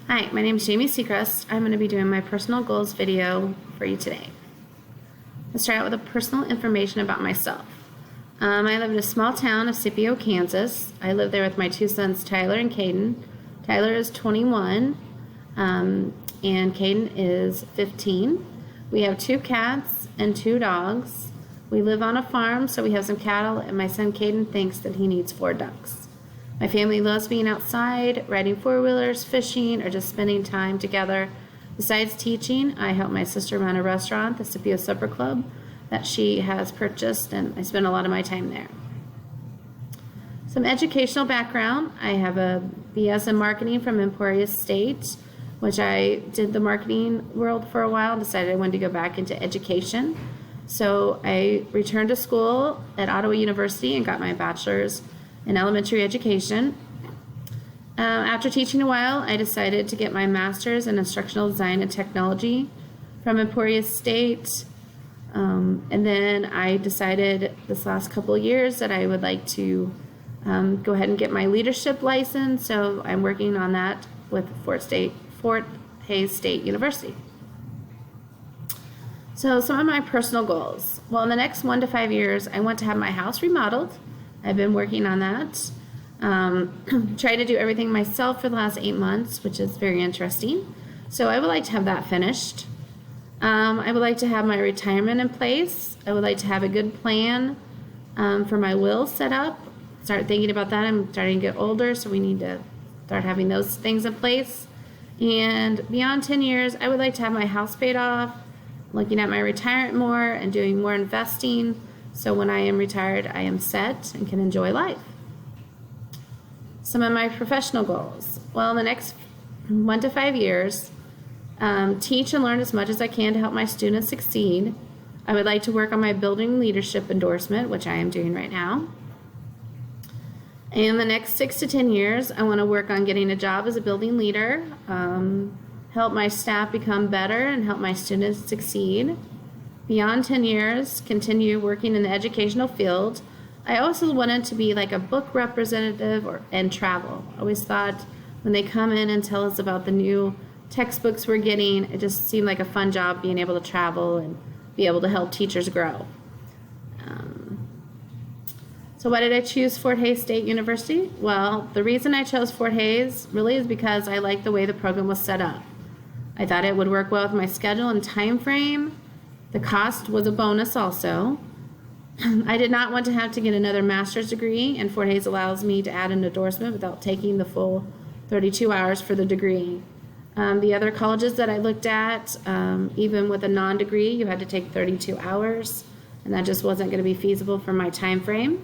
Hi, my name is Jamie Seacrest. I'm going to be doing my personal goals video for you today. Let's start out with a personal information about myself. I live in a small town of Scipio, Kansas. I live there with my two sons, Tyler and Caden. Tyler is 21, and Caden is 15. We have 2 cats and 2 dogs. We live on a farm, so we have some cattle, and my son Caden thinks that he needs 4 ducks. My family loves being outside, riding 4-wheelers, fishing, or just spending time together. Besides teaching, I help my sister run a restaurant, the Scipio Supper Club, that she has purchased, and I spend a lot of my time there. Some educational background. I have a BS in marketing from Emporia State, which I did the marketing world for a while and decided I wanted to go back into education. So I returned to school at Ottawa University and got my bachelor's in elementary education. After teaching a while, I decided to get my master's in instructional design and technology from Emporia State. And then I decided this last couple of years that I would like to go ahead and get my leadership license. So I'm working on that with Fort Hays State University. So some of my personal goals. Well, in the next 1 to 5 years, I want to have my house remodeled. I've been working on that. Tried to do everything myself for the last 8 months, which is very interesting. So I would like to have that finished. I would like to have my retirement in place. I would like to have a good plan for my will set up. Start thinking about that. I'm starting to get older, so we need to start having those things in place. And beyond 10 years, I would like to have my house paid off, looking at my retirement more and doing more investing. So when I am retired, I am set and can enjoy life. Some of my professional goals. Well, in the next 1 to 5 years, teach and learn as much as I can to help my students succeed. I would like to work on my building leadership endorsement, which I am doing right now. In the next 6 to 10 years, I want to work on getting a job as a building leader, help my staff become better, and help my students succeed. Beyond 10 years, continue working in the educational field. I also wanted to be like a book representative and travel. I always thought when they come in and tell us about the new textbooks we're getting, it just seemed like a fun job being able to travel and be able to help teachers grow. So why did I choose Fort Hays State University? Well, the reason I chose Fort Hays really is because I liked the way the program was set up. I thought it would work well with my schedule and time frame. The cost was a bonus also. I did not want to have to get another master's degree, and Fort Hays allows me to add an endorsement without taking the full 32 hours for the degree. The other colleges that I looked at, even with a non-degree, you had to take 32 hours, and that just wasn't going to be feasible for my time frame.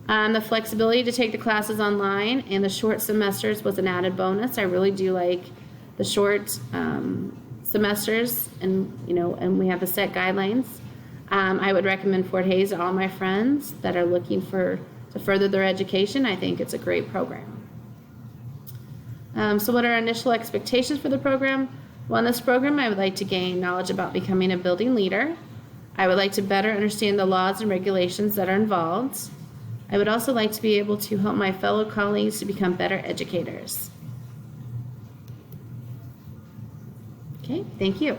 The flexibility to take the classes online and the short semesters was an added bonus. I really do like the short semesters, and we have the set guidelines. I would recommend Fort Hays to all my friends that are looking to further their education. I think it's a great program. So what are our initial expectations for the program? Well, in this program, I would like to gain knowledge about becoming a building leader. I would like to better understand the laws and regulations that are involved. I would also like to be able to help my fellow colleagues to become better educators. Okay, thank you.